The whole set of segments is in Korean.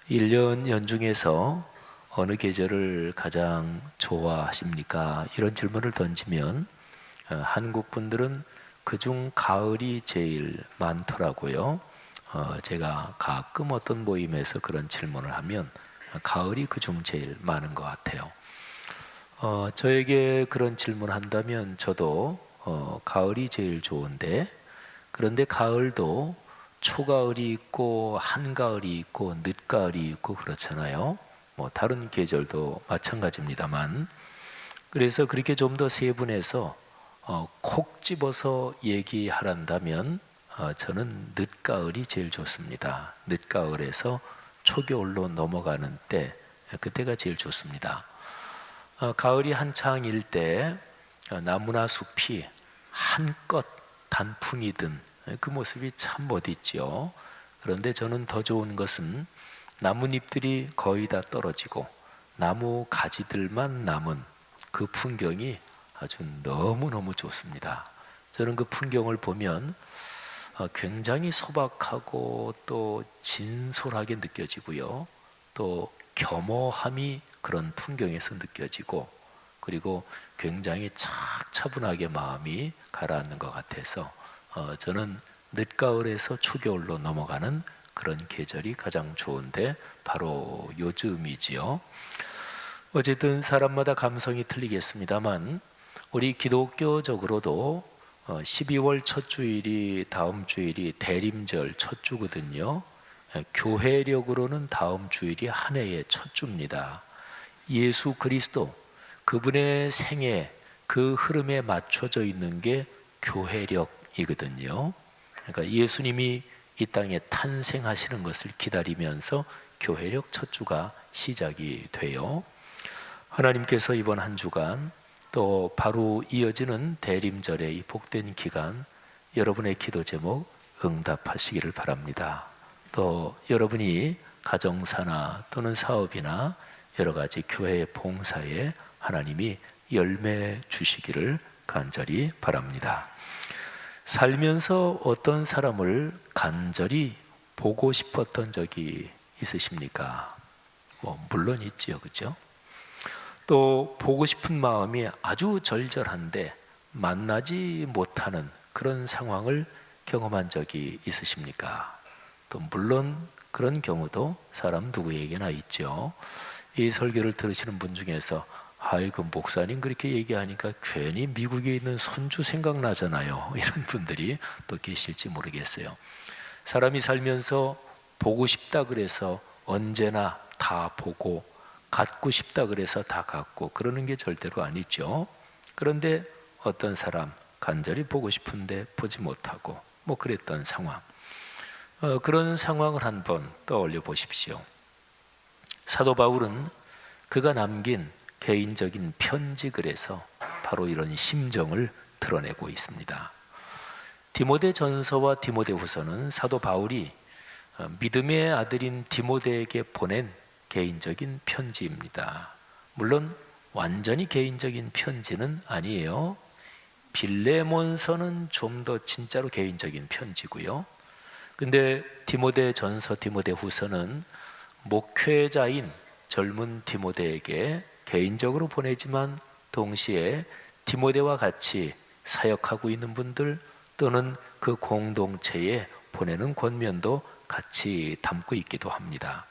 1년 연중에서 어느 계절을 가장 좋아하십니까? 이런 질문을 던지면 한국 분들은 그중 가을이 제일 많더라고요. 제가 가끔 어떤 모임에서 그런 질문을 하면 가을이 그중 제일 많은 것 같아요. 저에게 그런 질문을 한다면 저도 가을이 제일 좋은데, 그런데 가을도 초가을이 있고 한가을이 있고 늦가을이 있고 그렇잖아요. 뭐 다른 계절도 마찬가지입니다만, 그래서 그렇게 좀 더 세분해서 콕 집어서 얘기하란다면 저는 늦가을이 제일 좋습니다. 늦가을에서 초겨울로 넘어가는 때, 그때가 제일 좋습니다. 가을이 한창일 때 나무나 숲이 한껏 단풍이 든 그 모습이 참 멋있지요. 그런데 저는 더 좋은 것은 나뭇잎들이 거의 다 떨어지고 나무 가지들만 남은 그 풍경이 아주 너무너무 좋습니다. 저는 그 풍경을 보면 굉장히 소박하고 또 진솔하게 느껴지고요. 또 겸허함이 그런 풍경에서 느껴지고, 그리고 굉장히 차분하게 마음이 가라앉는 것 같아서 저는 늦가을에서 초겨울로 넘어가는 그런 계절이 가장 좋은데 바로 요즘이지요. 어쨌든 사람마다 감성이 틀리겠습니다만 우리 기독교적으로도 12월 첫 주일이 다음 주일이 대림절 첫 주거든요. 교회력으로는 다음 주일이 한 해의 첫 주입니다. 예수 그리스도 그분의 생애 그 흐름에 맞춰져 있는 게 교회력이거든요. 그러니까 예수님이 이 땅에 탄생하시는 것을 기다리면서 교회력 첫 주가 시작이 돼요. 하나님께서 이번 한 주간 또 바로 이어지는 대림절의 이 복된 기간, 여러분의 기도 제목 응답하시기를 바랍니다. 또 여러분이 가정사나 또는 사업이나 여러 가지 교회의 봉사에 하나님이 열매 주시기를 간절히 바랍니다. 살면서 어떤 사람을 간절히 보고 싶었던 적이 있으십니까? 물론 있지요, 그렇죠? 또 보고 싶은 마음이 아주 절절한데 만나지 못하는 그런 상황을 경험한 적이 있으십니까? 또 물론 그런 경우도 사람 누구에게나 있죠. 이 설교를 들으시는 분 중에서 아이고 목사님 그렇게 얘기하니까 괜히 미국에 있는 손주 생각나잖아요, 이런 분들이 또 계실지 모르겠어요. 사람이 살면서 보고 싶다 그래서 언제나 다 보고 갖고 싶다 그래서 다 갖고 그러는 게 절대로 아니죠. 그런데 어떤 사람 간절히 보고 싶은데 보지 못하고 그랬던 상황, 그런 상황을 한번 떠올려 보십시오. 사도 바울은 그가 남긴 개인적인 편지글에서 바로 이런 심정을 드러내고 있습니다. 디모데전서와 디모데후서는 사도 바울이 믿음의 아들인 디모데에게 보낸 개인적인 편지입니다. 물론 완전히 개인적인 편지는 아니에요. 빌레몬서는 좀 더 진짜로 개인적인 편지고요. 근데 디모데전서, 디모데후서는 목회자인 젊은 디모데에게 개인적으로 보내지만 동시에 디모데와 같이 사역하고 있는 분들 또는 그 공동체에 보내는 권면도 같이 담고 있기도 합니다.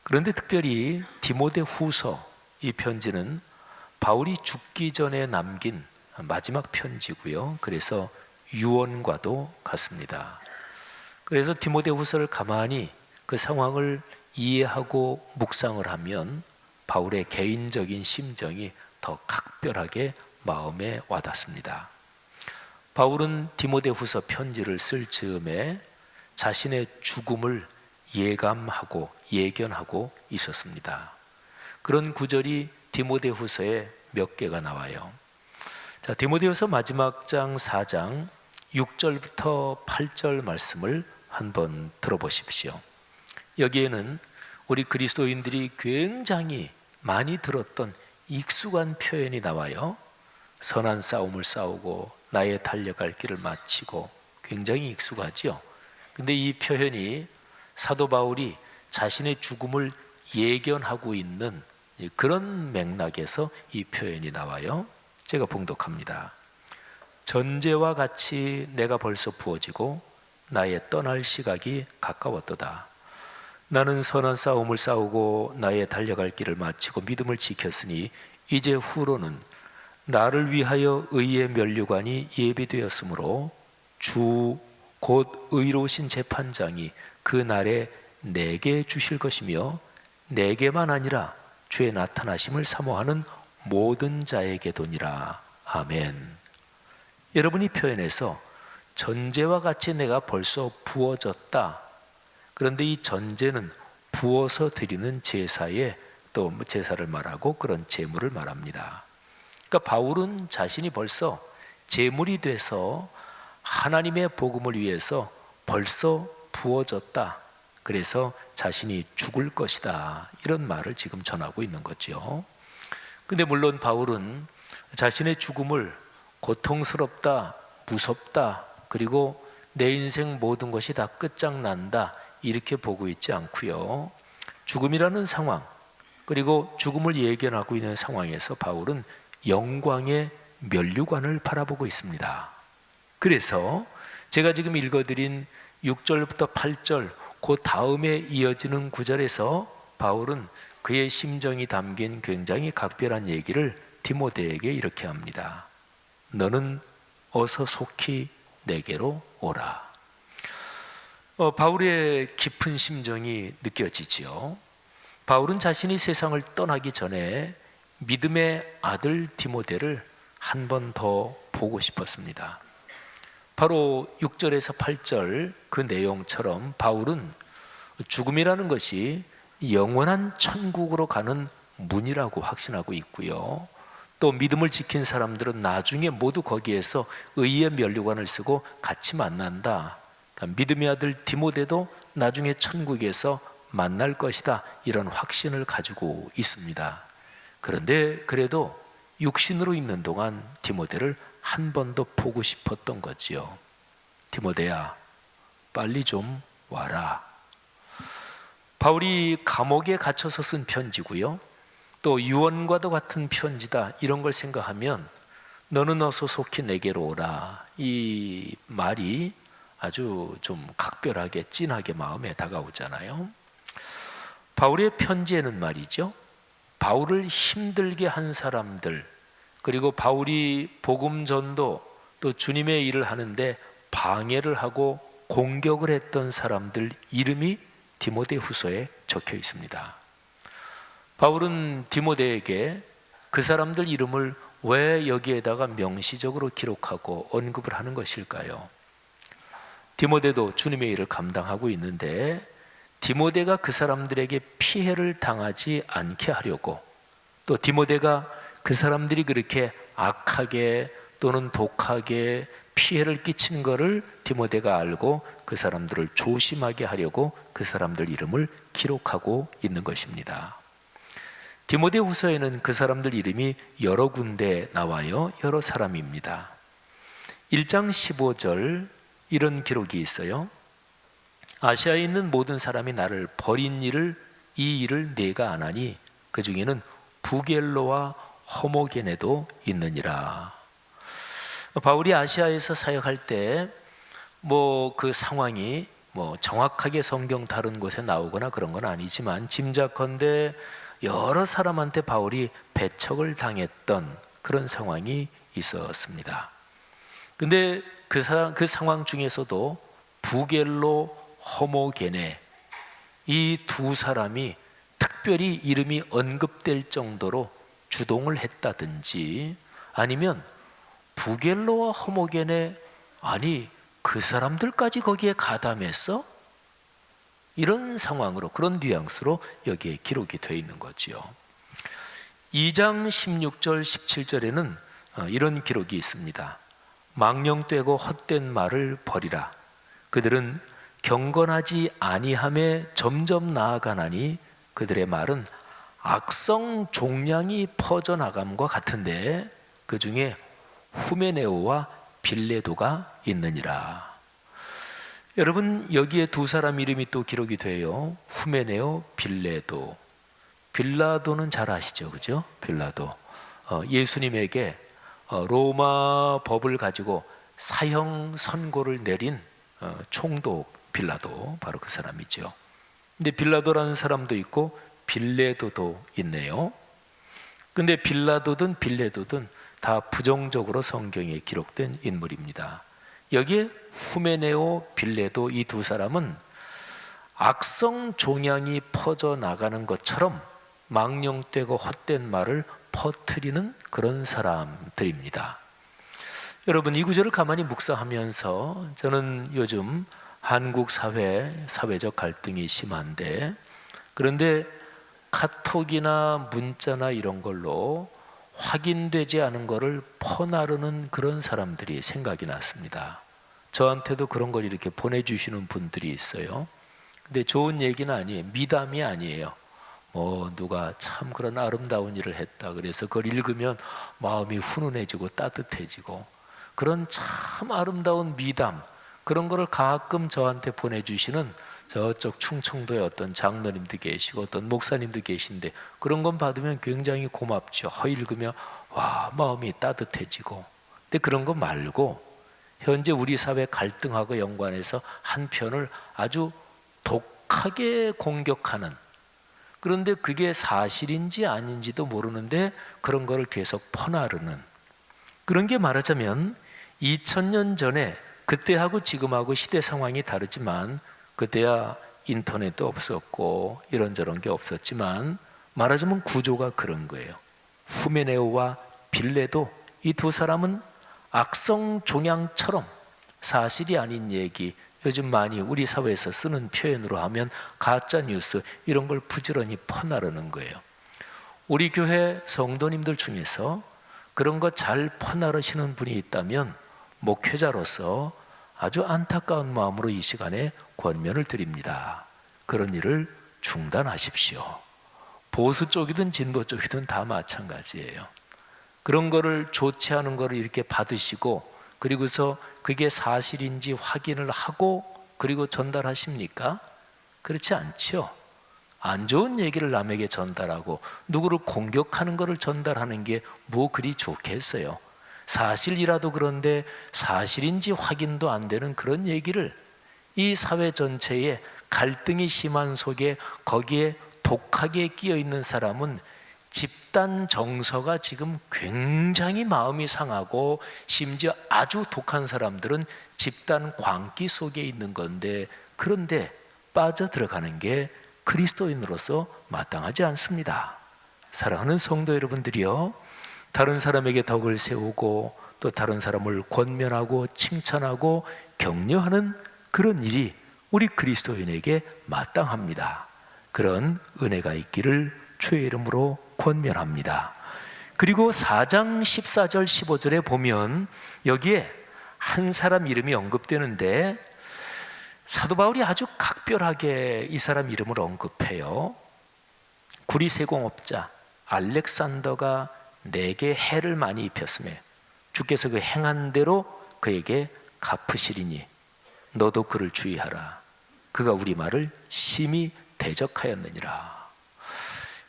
그런데 특별히 디모데후서 이 편지는 바울이 죽기 전에 남긴 마지막 편지고요. 그래서 유언과도 같습니다. 그래서 디모데후서를 가만히 그 상황을 이해하고 묵상을 하면 바울의 개인적인 심정이 더 각별하게 마음에 와닿습니다. 바울은 디모데후서 편지를 쓸 즈음에 자신의 죽음을 예감하고 예견하고 있었습니다. 그런 구절이 디모데후서에 몇 개가 나와요. 자, 디모데후서 마지막 장 4장 6절부터 8절 말씀을 한번 들어보십시오. 여기에는 우리 그리스도인들이 굉장히 많이 들었던 익숙한 표현이 나와요. 선한 싸움을 싸우고 나의 달려갈 길을 마치고, 굉장히 익숙하죠. 근데 이 표현이 사도 바울이 자신의 죽음을 예견하고 있는 그런 맥락에서 이 표현이 나와요. 제가 봉독합니다. 전제와 같이 내가 벌써 부어지고 나의 떠날 시각이 가까웠도다. 나는 선한 싸움을 싸우고 나의 달려갈 길을 마치고 믿음을 지켰으니 이제 후로는 나를 위하여 의의 면류관이 예비되었으므로 주 곧 의로우신 재판장이 그 날에 내게 주실 것이며 내게만 아니라 주의 나타나심을 사모하는 모든 자에게도니라. 아멘. 여러분, 이 표현에서 전제와 같이 내가 벌써 부어졌다. 그런데 이 전제는 부어서 드리는 제사에 또 제사를 말하고 그런 제물을 말합니다. 그러니까 바울은 자신이 벌써 제물이 돼서 하나님의 복음을 위해서 벌써 부어졌다. 그래서 자신이 죽을 것이다. 이런 말을 지금 전하고 있는 거죠. 근데 물론 바울은 자신의 죽음을 고통스럽다, 무섭다, 그리고 내 인생 모든 것이 다 끝장난다, 이렇게 보고 있지 않고요. 죽음이라는 상황, 그리고 죽음을 예견하고 있는 상황에서 바울은 영광의 면류관을 바라보고 있습니다. 그래서 제가 지금 읽어드린 6절부터 8절 그 다음에 이어지는 구절에서 바울은 그의 심정이 담긴 굉장히 각별한 얘기를 디모데에게 이렇게 합니다. 너는 어서 속히 내게로 오라. 바울의 깊은 심정이 느껴지지요. 바울은 자신이 세상을 떠나기 전에 믿음의 아들 디모데를 한 번 더 보고 싶었습니다. 바로 6절에서 8절 그 내용처럼 바울은 죽음이라는 것이 영원한 천국으로 가는 문이라고 확신하고 있고요. 또 믿음을 지킨 사람들은 나중에 모두 거기에서 의의 면류관을 쓰고 같이 만난다. 그러니까 믿음의 아들 디모데도 나중에 천국에서 만날 것이다. 이런 확신을 가지고 있습니다. 그런데 그래도 육신으로 있는 동안 디모데를 한 번 더 보고 싶었던 거지요. 디모데야, 빨리 좀 와라. 바울이 감옥에 갇혀서 쓴 편지고요. 또 유언과도 같은 편지다, 이런 걸 생각하면 너는 어서 속히 내게로 오라, 이 말이 아주 좀 각별하게 진하게 마음에 다가오잖아요. 바울의 편지에는 말이죠, 바울을 힘들게 한 사람들, 그리고 바울이 복음 전도 또 주님의 일을 하는데 방해를 하고 공격을 했던 사람들 이름이 디모데후서에 적혀 있습니다. 바울은 디모데에게 그 사람들 이름을 왜 여기에다가 명시적으로 기록하고 언급을 하는 것일까요? 디모데도 주님의 일을 감당하고 있는데 디모데가 그 사람들에게 피해를 당하지 않게 하려고, 또 디모데가 그 사람들이 그렇게 악하게 또는 독하게 피해를 끼친 것을 디모데가 알고 그 사람들을 조심하게 하려고 그 사람들 이름을 기록하고 있는 것입니다. 디모데 후서에는 그 사람들 이름이 여러 군데 나와요. 여러 사람입니다. 1장 15절 이런 기록이 있어요. 아시아에 있는 모든 사람이 나를 버린 이 일을 내가 아나니 그 중에는 부겔로와 허모게네도 있느니라. 바울이 아시아에서 사역할 때 그 상황이 정확하게 성경 다른 곳에 나오거나 그런 건 아니지만 짐작컨대 여러 사람한테 바울이 배척을 당했던 그런 상황이 있었습니다. 근데 그 상황 중에서도 부겔로, 허모게네, 이 두 사람이 특별히 이름이 언급될 정도로 주동을 했다든지, 아니면 부겔로와 허모게네, 아니 그 사람들까지 거기에 가담했어? 이런 상황으로, 그런 뉘앙스로 여기에 기록이 되어 있는 거지요. 2장 16절 17절에는 이런 기록이 있습니다. 망령되고 헛된 말을 버리라. 그들은 경건하지 아니함에 점점 나아가나니 그들의 말은 악성 종량이 퍼져나감과 같은데 그 중에 후메네오와 빌레도가 있느니라. 여러분, 여기에 두 사람 이름이 또 기록이 돼요. 후메네오, 빌레도. 빌라도는 잘 아시죠, 그죠? 빌라도. 예수님에게 로마 법을 가지고 사형 선고를 내린 총독 빌라도, 바로 그 사람이죠. 근데 빌라도라는 사람도 있고 빌레도도 있네요. 근데 빌라도든 빌레도든 다 부정적으로 성경에 기록된 인물입니다. 여기에 후메네오, 빌레도, 이 두 사람은 악성 종양이 퍼져나가는 것처럼 망령되고 헛된 말을 퍼뜨리는 그런 사람들입니다. 여러분, 이 구절을 가만히 묵상하면서 저는 요즘 한국 사회적 갈등이 심한데, 그런데 카톡이나 문자나 이런 걸로 확인되지 않은 것을 퍼나르는 그런 사람들이 생각이 났습니다. 저한테도 그런 걸 이렇게 보내주시는 분들이 있어요. 근데 좋은 얘기는 아니에요. 미담이 아니에요. 누가 참 그런 아름다운 일을 했다, 그래서 그걸 읽으면 마음이 훈훈해지고 따뜻해지고, 그런 참 아름다운 미담, 그런 거를 가끔 저한테 보내주시는 저쪽 충청도에 어떤 장로님도 계시고 어떤 목사님도 계신데, 그런 건 받으면 굉장히 고맙죠. 읽으면 와, 마음이 따뜻해지고. 근데 그런 거 말고 현재 우리 사회 갈등하고 연관해서 한 편을 아주 독하게 공격하는, 그런데 그게 사실인지 아닌지도 모르는데 그런 거를 계속 퍼나르는, 그런 게 말하자면 2000년 전에, 그때하고 지금하고 시대 상황이 다르지만 그때야 인터넷도 없었고 이런저런 게 없었지만 말하자면 구조가 그런 거예요. 후메네오와 빌레도, 이 두 사람은 악성 종양처럼 사실이 아닌 얘기, 요즘 많이 우리 사회에서 쓰는 표현으로 하면 가짜 뉴스, 이런 걸 부지런히 퍼나르는 거예요. 우리 교회 성도님들 중에서 그런 거 잘 퍼나르시는 분이 있다면 목회자로서 아주 안타까운 마음으로 이 시간에 권면을 드립니다. 그런 일을 중단하십시오. 보수 쪽이든 진보 쪽이든 다 마찬가지예요. 그런 거를 좋지 않은 거를 이렇게 받으시고 그리고서 그게 사실인지 확인을 하고 그리고 전달하십니까? 그렇지 않죠. 안 좋은 얘기를 남에게 전달하고 누구를 공격하는 것을 전달하는 게 뭐 그리 좋겠어요. 사실이라도 그런데 사실인지 확인도 안 되는 그런 얘기를, 이 사회 전체에 갈등이 심한 속에 거기에 독하게 끼어 있는 사람은 집단 정서가 지금 굉장히 마음이 상하고, 심지어 아주 독한 사람들은 집단 광기 속에 있는 건데, 그런데 빠져들어가는 게 그리스도인으로서 마땅하지 않습니다. 사랑하는 성도 여러분들이요, 다른 사람에게 덕을 세우고 또 다른 사람을 권면하고 칭찬하고 격려하는 그런 일이 우리 그리스도인에게 마땅합니다. 그런 은혜가 있기를 주의 이름으로 권면합니다. 그리고 4장 14절 15절에 보면 여기에 한 사람 이름이 언급되는데, 사도 바울이 아주 각별하게 이 사람 이름을 언급해요. 구리세공업자 알렉산더가 내게 해를 많이 입혔으며 주께서 그 행한 대로 그에게 갚으시리니 너도 그를 주의하라. 그가 우리 말을 심히 대적하였느니라.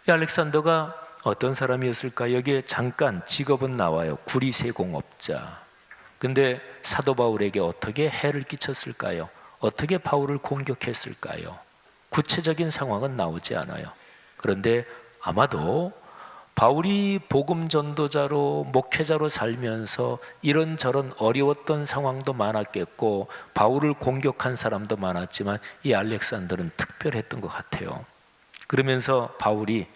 이 알렉산더가 어떤 사람이었을까? 여기에 잠깐 직업은 나와요. 구리세공업자. 근데 사도 바울에게 어떻게 해를 끼쳤을까요? 어떻게 바울을 공격했을까요? 구체적인 상황은 나오지 않아요. 그런데 아마도 바울이 복음 전도자로 목회자로 살면서 이런저런 어려웠던 상황도 많았겠고 바울을 공격한 사람도 많았지만 이 알렉산더는 특별했던 것 같아요. 그러면서 바울이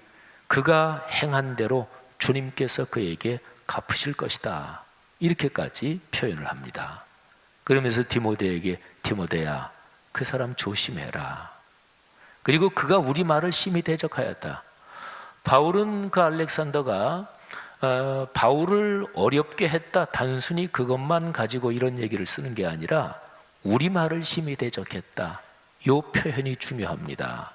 그가 행한 대로 주님께서 그에게 갚으실 것이다, 이렇게까지 표현을 합니다. 그러면서 디모데에게 디모데야, 그 사람 조심해라. 그리고 그가 우리 말을 심히 대적하였다. 바울은 그 알렉산더가 바울을 어렵게 했다, 단순히 그것만 가지고 이런 얘기를 쓰는 게 아니라 우리 말을 심히 대적했다, 이 표현이 중요합니다.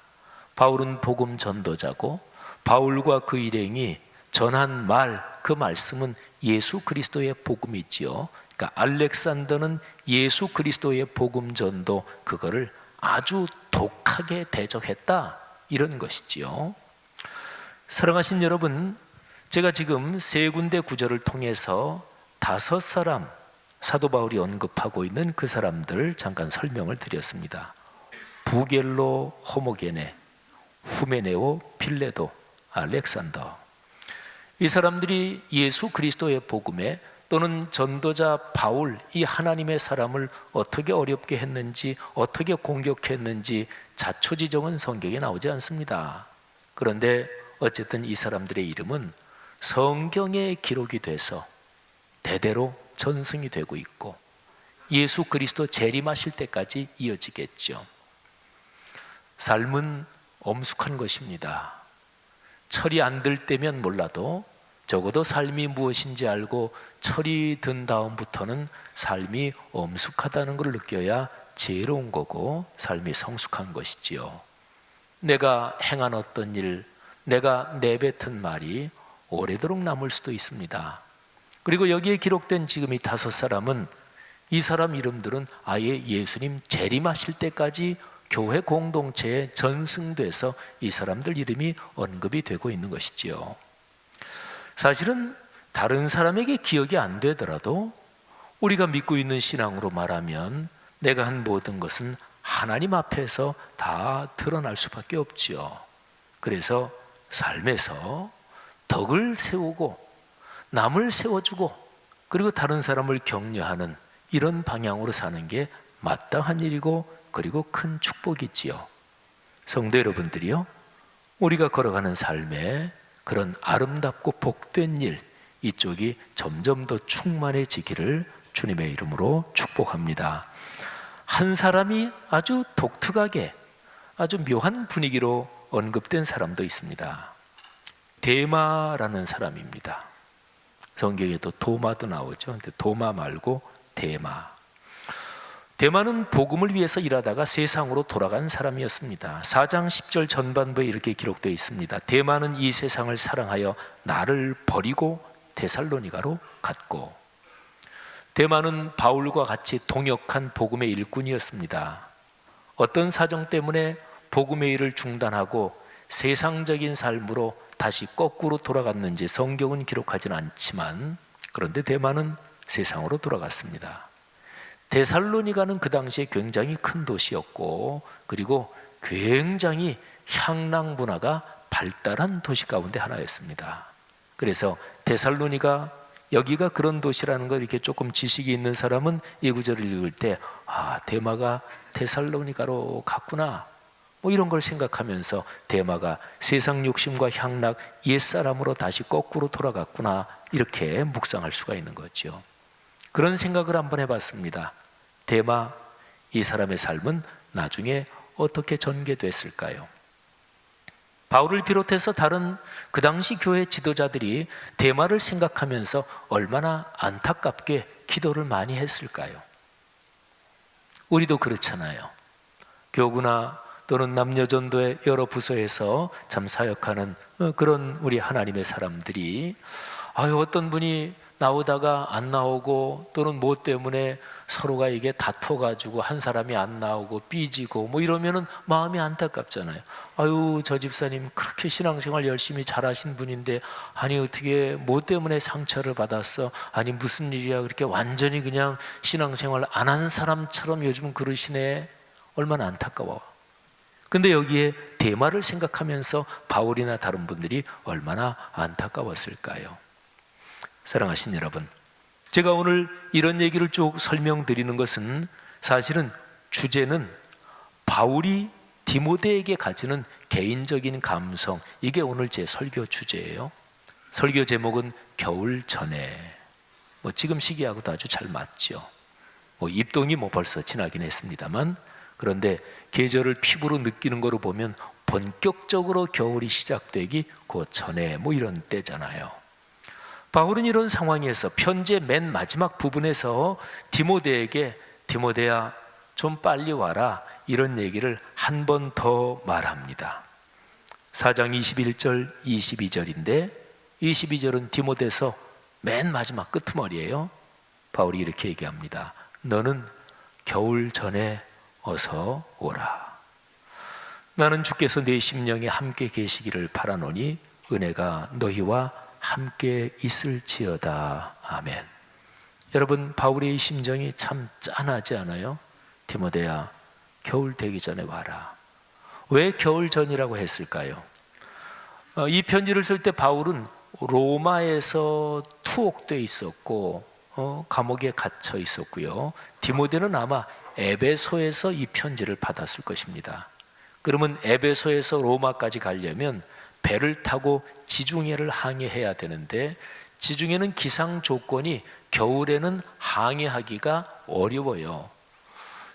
바울은 복음 전도자고 바울과 그 일행이 전한 말, 그 말씀은 예수 그리스도의 복음이지요. 그러니까 알렉산더는 예수 그리스도의 복음 전도 그거를 아주 독하게 대적했다, 이런 것이지요. 사랑하신 여러분, 제가 지금 세 군데 구절을 통해서 5사람, 사도 바울이 언급하고 있는 그 사람들을 잠깐 설명을 드렸습니다. 부겔로, 호모게네, 후메네오, 빌레도, 알렉산더. 이 사람들이 예수 그리스도의 복음에 또는 전도자 바울, 이 하나님의 사람을 어떻게 어렵게 했는지, 어떻게 공격했는지 자초지종은 성경에 나오지 않습니다. 그런데 어쨌든 이 사람들의 이름은 성경에 기록이 돼서 대대로 전승이 되고 있고 예수 그리스도 재림하실 때까지 이어지겠죠. 삶은 엄숙한 것입니다. 철이 안 들 때면 몰라도 적어도 삶이 무엇인지 알고 철이 든 다음부터는 삶이 엄숙하다는 걸 느껴야 지혜로운 거고 삶이 성숙한 것이지요. 내가 행한 어떤 일, 내가 내뱉은 말이 오래도록 남을 수도 있습니다. 그리고 여기에 기록된 지금 이 5사람은, 이 사람 이름들은 아예 예수님 재림하실 때까지 교회 공동체에 전승돼서 이 사람들 이름이 언급이 되고 있는 것이지요. 사실은 다른 사람에게 기억이 안 되더라도 우리가 믿고 있는 신앙으로 말하면 내가 한 모든 것은 하나님 앞에서 다 드러날 수밖에 없지요. 그래서 삶에서 덕을 세우고 남을 세워주고 그리고 다른 사람을 격려하는 이런 방향으로 사는 게 마땅한 일이고 그리고 큰 축복이지요. 성도 여러분들이요, 우리가 걸어가는 삶에 그런 아름답고 복된 일, 이쪽이 점점 더 충만해지기를 주님의 이름으로 축복합니다. 한 사람이 아주 독특하게 아주 묘한 분위기로 언급된 사람도 있습니다. 데마라는 사람입니다. 성경에도 도마도 나오죠. 근데 도마 말고 데마. 데마는 복음을 위해서 일하다가 세상으로 돌아간 사람이었습니다. 4장 10절 전반부에 이렇게 기록되어 있습니다. 데마는 이 세상을 사랑하여 나를 버리고 데살로니가로 갔고. 데마는 바울과 같이 동역한 복음의 일꾼이었습니다. 어떤 사정 때문에 복음의 일을 중단하고 세상적인 삶으로 다시 거꾸로 돌아갔는지 성경은 기록하지는 않지만, 그런데 데마는 세상으로 돌아갔습니다. 데살로니가는 그 당시에 굉장히 큰 도시였고, 그리고 굉장히 향락 문화가 발달한 도시 가운데 하나였습니다. 그래서 데살로니가, 여기가 그런 도시라는 걸 이렇게 조금 지식이 있는 사람은 이 구절을 읽을 때, 아, 데마가 데살로니가로 갔구나, 뭐 이런 걸 생각하면서 데마가 세상 욕심과 향락, 옛사람으로 다시 거꾸로 돌아갔구나, 이렇게 묵상할 수가 있는 거죠. 그런 생각을 한번 해봤습니다. 데마, 이 사람의 삶은 나중에 어떻게 전개됐을까요? 바울을 비롯해서 다른 그 당시 교회 지도자들이 데마를 생각하면서 얼마나 안타깝게 기도를 많이 했을까요? 우리도 그렇잖아요. 교구나 또는 남녀전도의 여러 부서에서 참 사역하는 그런 우리 하나님의 사람들이, 어떤 분이 나오다가 안 나오고 또는 뭐 때문에 서로가 이게 다퉈가지고 한 사람이 안 나오고 삐지고 뭐 이러면은 마음이 안타깝잖아요. 저 집사님 그렇게 신앙생활 열심히 잘하신 분인데 아니 어떻게 뭐 때문에 상처를 받았어? 아니 무슨 일이야? 그렇게 완전히 그냥 신앙생활 안 한 사람처럼 요즘 그러시네. 얼마나 안타까워. 근데 여기에 데마를 생각하면서 바울이나 다른 분들이 얼마나 안타까웠을까요? 사랑하신 여러분, 제가 오늘 이런 얘기를 쭉 설명드리는 것은 사실은 주제는 바울이 디모데에게 가지는 개인적인 감성, 이게 오늘 제 설교 주제예요. 설교 제목은 겨울 전에. 지금 시기하고도 아주 잘 맞죠. 입동이 벌써 지나긴 했습니다만, 그런데 계절을 피부로 느끼는 거로 보면 본격적으로 겨울이 시작되기 그 전에 이런 때잖아요. 바울은 이런 상황에서 편지의 맨 마지막 부분에서 디모데에게 디모데야 좀 빨리 와라, 이런 얘기를 한 번 더 말합니다. 4장 21절 22절인데 22절은 디모데서 맨 마지막 끄트머리예요. 바울이 이렇게 얘기합니다. 너는 겨울 전에 어서 오라. 나는 주께서 내 심령에 함께 계시기를 바라노니 은혜가 너희와 함께 있을지어다. 아멘. 여러분, 바울의 심정이 참 짠하지 않아요? 디모데야, 겨울 되기 전에 와라. 왜 겨울 전이라고 했을까요? 이 편지를 쓸 때 바울은 로마에서 투옥돼 있었고 감옥에 갇혀 있었고요. 디모데는 아마 에베소에서 이 편지를 받았을 것입니다. 그러면 에베소에서 로마까지 가려면 배를 타고 지중해를 항해해야 되는데 지중해는 기상 조건이 겨울에는 항해하기가 어려워요.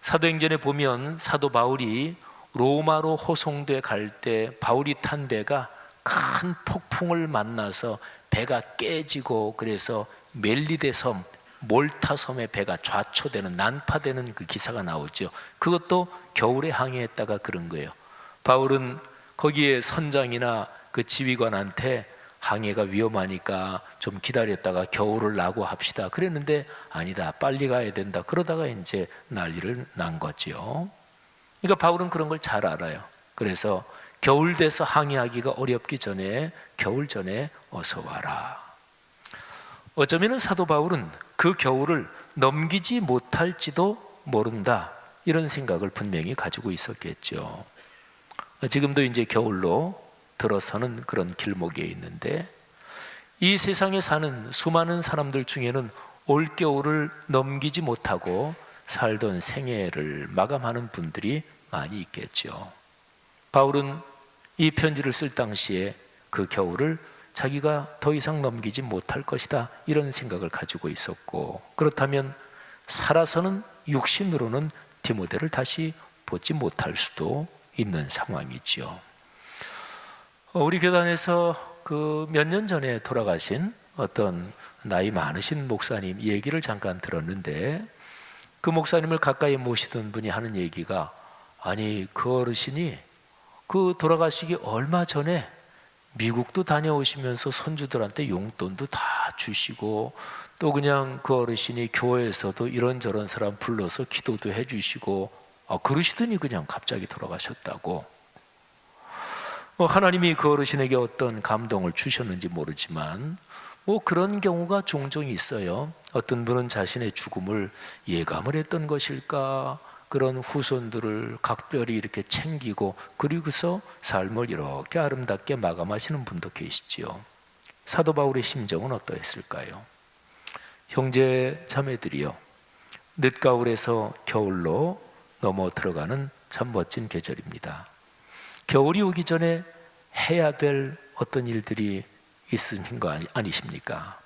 사도행전에 보면 사도 바울이 로마로 호송돼 갈 때 바울이 탄 배가 큰 폭풍을 만나서 배가 깨지고 그래서 멜리데 섬, 몰타 섬의 배가 좌초되는, 난파되는 그 기사가 나오죠. 그것도 겨울에 항해했다가 그런 거예요. 바울은 거기에 선장이나 그 지휘관한테 항해가 위험하니까 좀 기다렸다가 겨울을 나고 합시다 그랬는데 아니다, 빨리 가야 된다. 그러다가 이제 난리를 난 거죠. 그러니까 바울은 그런 걸 잘 알아요. 그래서 겨울 돼서 항해하기가 어렵기 전에 겨울 전에 어서 와라. 어쩌면 사도 바울은 그 겨울을 넘기지 못할지도 모른다, 이런 생각을 분명히 가지고 있었겠죠. 지금도 이제 겨울로 들어서는 그런 길목에 있는데 이 세상에 사는 수많은 사람들 중에는 올겨울을 넘기지 못하고 살던 생애를 마감하는 분들이 많이 있겠죠. 바울은 이 편지를 쓸 당시에 그 겨울을 자기가 더 이상 넘기지 못할 것이다, 이런 생각을 가지고 있었고, 그렇다면 살아서는 육신으로는 디모데를 다시 보지 못할 수도 있는 상황이죠. 우리 교단에서 그 몇 년 전에 돌아가신 어떤 나이 많으신 목사님 얘기를 잠깐 들었는데, 그 목사님을 가까이 모시던 분이 하는 얘기가, 아니 그 어르신이 그 돌아가시기 얼마 전에 미국도 다녀오시면서 손주들한테 용돈도 다 주시고, 또 그냥 그 어르신이 교회에서도 이런저런 사람 불러서 기도도 해주시고 그러시더니 그냥 갑자기 돌아가셨다고. 하나님이 그 어르신에게 어떤 감동을 주셨는지 모르지만 그런 경우가 종종 있어요. 어떤 분은 자신의 죽음을 예감을 했던 것일까, 그런 후손들을 각별히 이렇게 챙기고 그리고서 삶을 이렇게 아름답게 마감하시는 분도 계시지요. 사도 바울의 심정은 어떠했을까요? 형제 자매들이요, 늦가을에서 겨울로 넘어 들어가는 참 멋진 계절입니다. 겨울이 오기 전에 해야 될 어떤 일들이 있으신 거 아니십니까?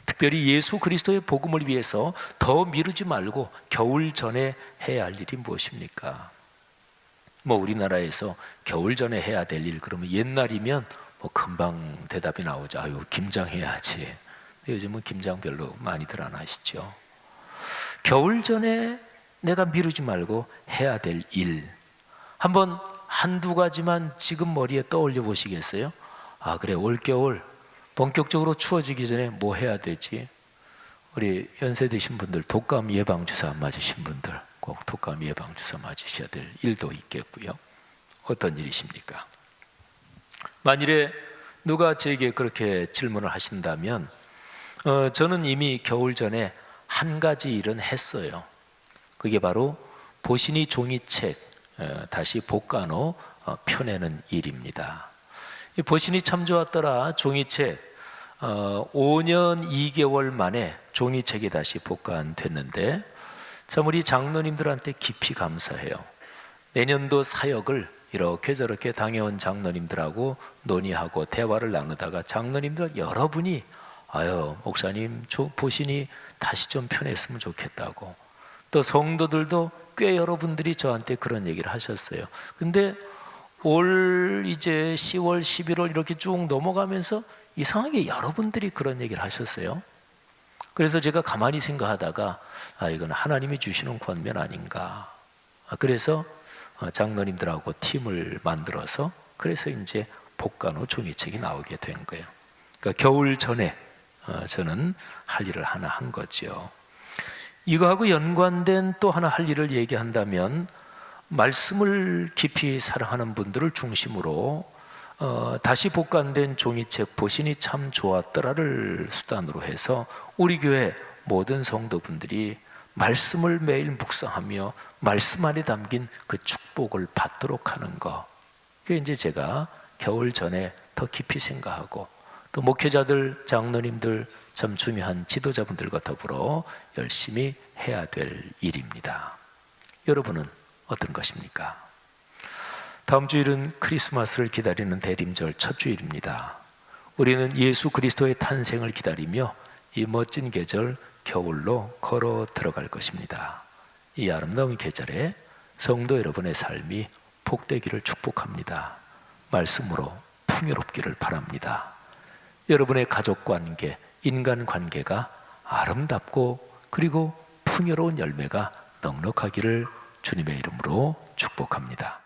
특별히 예수 그리스도의 복음을 위해서 더 미루지 말고 겨울 전에 해야 할 일이 무엇입니까? 우리나라에서 겨울 전에 해야 될 일, 그러면 옛날이면 금방 대답이 나오죠. 아유, 김장해야지. 요즘은 김장 별로 많이들 안 하시죠. 겨울 전에 내가 미루지 말고 해야 될 일, 한번 한두 가지만 지금 머리에 떠올려 보시겠어요? 그래, 올겨울 본격적으로 추워지기 전에 뭐 해야 되지? 우리 연세 드신 분들, 독감 예방주사 안 맞으신 분들 꼭 독감 예방주사 맞으셔야 될 일도 있겠고요. 어떤 일이십니까? 만일에 누가 저에게 그렇게 질문을 하신다면 저는 이미 겨울 전에 한 가지 일은 했어요. 그게 바로 보시니 종이책 다시 복간호 펴내는 일입니다. 보시니 참 좋았더라 종이책 5년 2개월 만에 종이책이 다시 복간됐는데 참 우리 장로님들한테 깊이 감사해요. 내년도 사역을 이렇게 저렇게 당해온 장로님들하고 논의하고 대화를 나누다가 장로님들 여러분이 아유 목사님 보시니 다시 좀 편했으면 좋겠다고, 또 성도들도 꽤 여러분들이 저한테 그런 얘기를 하셨어요. 근데 올 이제 10월 11월 이렇게 쭉 넘어가면서 이상하게 여러분들이 그런 얘기를 하셨어요. 그래서 제가 가만히 생각하다가 이건 하나님이 주시는 권면 아닌가. 그래서 장로님들하고 팀을 만들어서 그래서 이제 복간호 종이책이 나오게 된 거예요. 그러니까 겨울 전에 저는 할 일을 하나 한 거죠. 이거하고 연관된 또 하나 할 일을 얘기한다면, 말씀을 깊이 사랑하는 분들을 중심으로 다시 복간된 종이책 보시니 참 좋았더라를 수단으로 해서 우리 교회 모든 성도분들이 말씀을 매일 묵상하며 말씀 안에 담긴 그 축복을 받도록 하는 것, 그게 이제 제가 겨울 전에 더 깊이 생각하고, 또 목회자들, 장로님들, 참 중요한 지도자분들과 더불어 열심히 해야 될 일입니다. 여러분은 어떤 것입니까? 다음 주일은 크리스마스를 기다리는 대림절 첫 주일입니다. 우리는 예수 그리스도의 탄생을 기다리며 이 멋진 계절 겨울로 걸어 들어갈 것입니다. 이 아름다운 계절에 성도 여러분의 삶이 복되기를 축복합니다. 말씀으로 풍요롭기를 바랍니다. 여러분의 가족 관계, 인간 관계가 아름답고 그리고 풍요로운 열매가 넉넉하기를 주님의 이름으로 축복합니다.